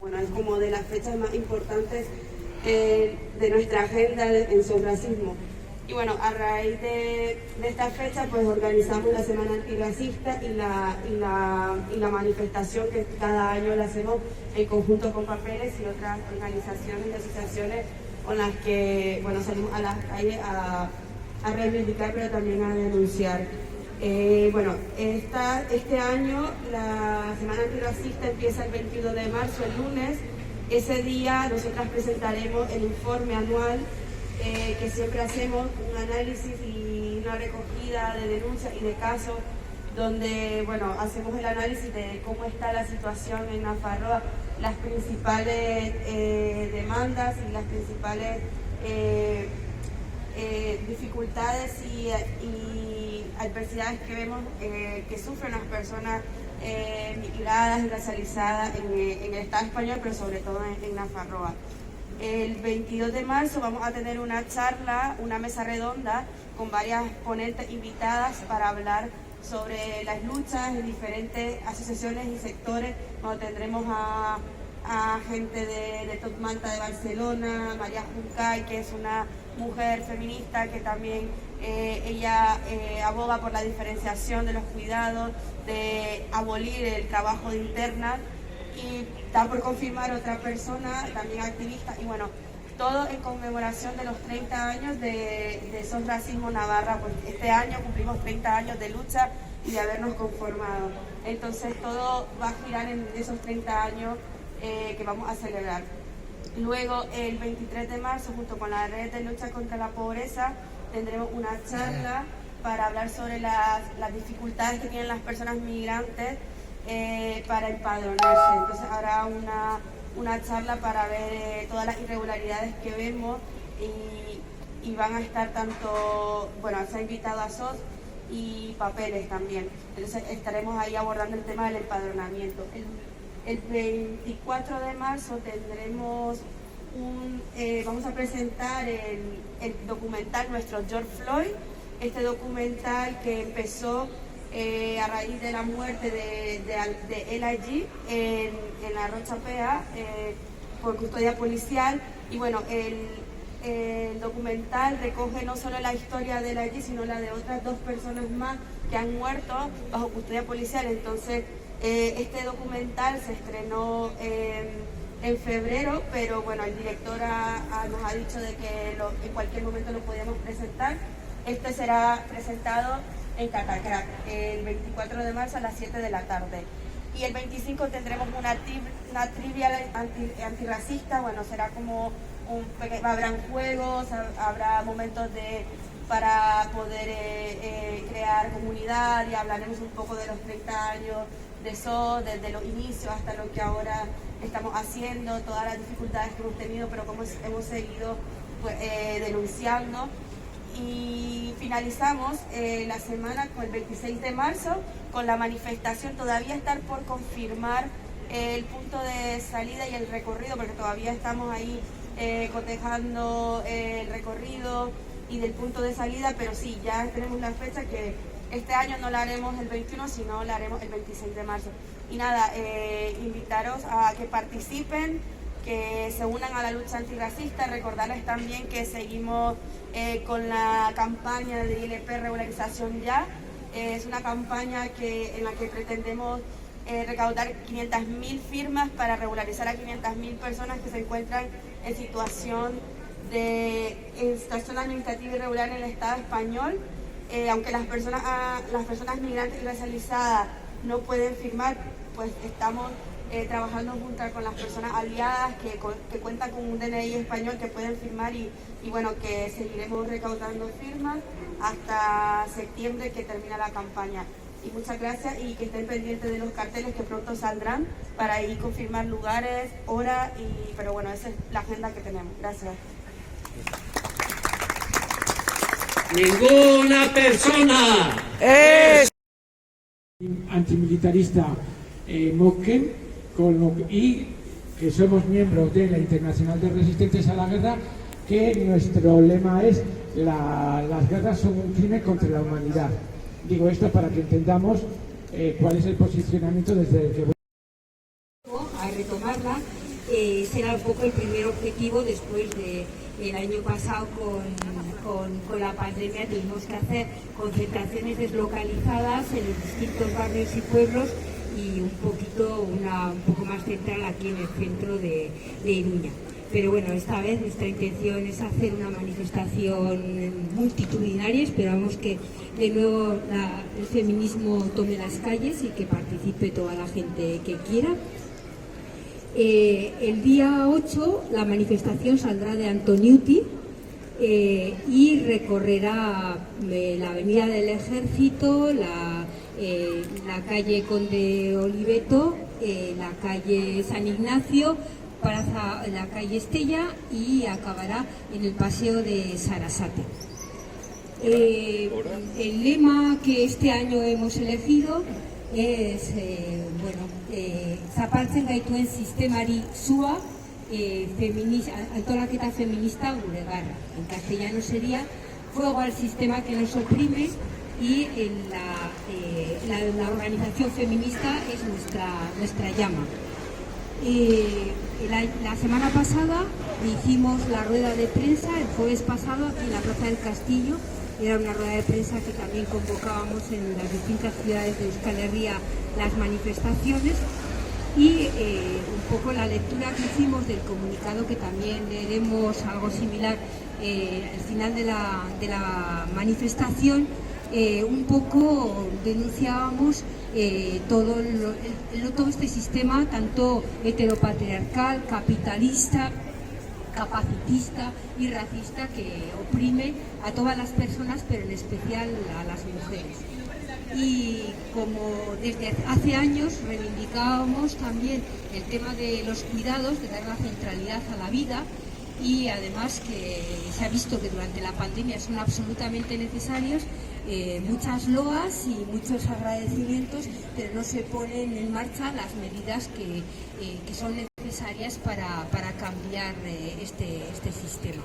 Bueno, es como de las fechas más importantes de nuestra agenda en Sonracismo. Y bueno, a raíz de esta fecha, pues organizamos la Semana Antirracista y la manifestación que cada año la hacemos en conjunto con Papeles y otras organizaciones y asociaciones con las que, bueno, salimos a las calles a reivindicar, pero también a denunciar. Bueno, este año la Semana Antirracista empieza el 21 de marzo, el lunes. Ese día nosotras presentaremos el informe anual que siempre hacemos, un análisis y una recogida de denuncias y de casos, donde, bueno, hacemos el análisis de cómo está la situación en Nafarroa, las principales demandas y las principales dificultades y adversidades que vemos que sufren las personas migradas y racializadas en el Estado español, pero sobre todo en Nafarroa. El 22 de marzo vamos a tener una charla, una mesa redonda con varias ponentes invitadas para hablar sobre las luchas en diferentes asociaciones y sectores. Bueno, tendremos a gente de Top Manta de Barcelona, María Juncay, que es una mujer feminista que también ella aboga por la diferenciación de los cuidados, de abolir el trabajo de internas, y está por confirmar otra persona, también activista, y bueno, todo en conmemoración de los 30 años de Sonracismo Navarra, porque este año cumplimos 30 años de lucha y de habernos conformado. Entonces todo va a girar en esos 30 años que vamos a celebrar. Luego, el 23 de marzo, junto con la Red de Lucha contra la Pobreza, tendremos una charla para hablar sobre las dificultades que tienen las personas migrantes para empadronarse. Entonces habrá una charla para ver todas las irregularidades que vemos y van a estar tanto, bueno, se ha invitado a SOS y Papeles también. Entonces estaremos ahí abordando el tema del empadronamiento. El 24 de marzo tendremos vamos a presentar el documental Nuestro George Floyd, este documental que empezó a raíz de la muerte de L.I.G. en la Rocha Pea por custodia policial. Y bueno, el documental recoge no solo la historia de L.I.G., sino la de otras dos personas más que han muerto bajo custodia policial. Entonces, este documental se estrenó en febrero, pero bueno, el director nos ha dicho de que en cualquier momento lo podíamos presentar. Este será presentado en Catacrac el 24 de marzo a las 7 de la tarde. Y el 25 tendremos una trivia antirracista. Bueno, será como habrán juegos, habrá momentos para poder crear comunidad, y hablaremos un poco de los 30 años de SOS, desde los inicios hasta lo que ahora estamos haciendo, todas las dificultades que hemos tenido, pero cómo hemos seguido pues, denunciando. Y finalizamos la semana con el 26 de marzo con la manifestación. Todavía estar por confirmar el punto de salida y el recorrido, porque todavía estamos ahí cotejando el recorrido y del punto de salida, pero sí, ya tenemos la fecha, que este año no la haremos el 21, sino la haremos el 26 de marzo. Y nada, invitaros a que participen, que se unan a la lucha antirracista. Recordarles también que seguimos con la campaña de ILP Regularización Ya. Es una campaña en la que pretendemos recaudar 500.000 firmas para regularizar a 500.000 personas que se encuentran en situación administrativa irregular en el Estado español. Aunque las personas migrantes y racializadas no pueden firmar, pues estamos trabajando junto con las personas aliadas que cuentan con un DNI español, que pueden firmar, y bueno, que seguiremos recaudando firmas hasta septiembre, que termina la campaña. Y muchas gracias, y que estén pendientes de los carteles que pronto saldrán para ahí confirmar lugares, horas, pero bueno, esa es la agenda que tenemos. Gracias. Ninguna persona es antimilitarista Mokken, y que somos miembros de la Internacional de Resistentes a la Guerra, que nuestro lema es las guerras son un crimen contra la humanidad. Digo esto para que entendamos cuál es el posicionamiento desde el que voy a retomarla. será un poco el primer objetivo después de el año pasado con la pandemia. Tuvimos que hacer concentraciones deslocalizadas en los distintos barrios y pueblos y un poco más central aquí en el centro de Iruña. Pero bueno, esta vez nuestra intención es hacer una manifestación multitudinaria. Esperamos que de nuevo el feminismo tome las calles y que participe toda la gente que quiera. El día 8 la manifestación saldrá de Antoniuti y recorrerá la Avenida del Ejército, la calle Conde Oliveto, la calle San Ignacio, la calle Estella y acabará en el paseo de Sarasate. El lema que este año hemos elegido es zapaltzen gaituen sistemari sua, antolaketa feminista gure garra. En castellano sería fuego al sistema que nos oprime, y la organización feminista es nuestra llama. La semana pasada hicimos la rueda de prensa, el jueves pasado, aquí en la Plaza del Castillo. Era una rueda de prensa que también convocábamos en las distintas ciudades de Euskal Herria las manifestaciones, y un poco la lectura que hicimos del comunicado, que también leeremos algo similar al final de la manifestación. Un poco denunciábamos todo este sistema tanto heteropatriarcal, capitalista, capacitista y racista que oprime a todas las personas, pero en especial a las mujeres. Y como desde hace años reivindicábamos también el tema de los cuidados, de dar la centralidad a la vida, y además que se ha visto que durante la pandemia son absolutamente necesarios, muchas loas y muchos agradecimientos, pero no se ponen en marcha las medidas que son necesarias para cambiar este sistema.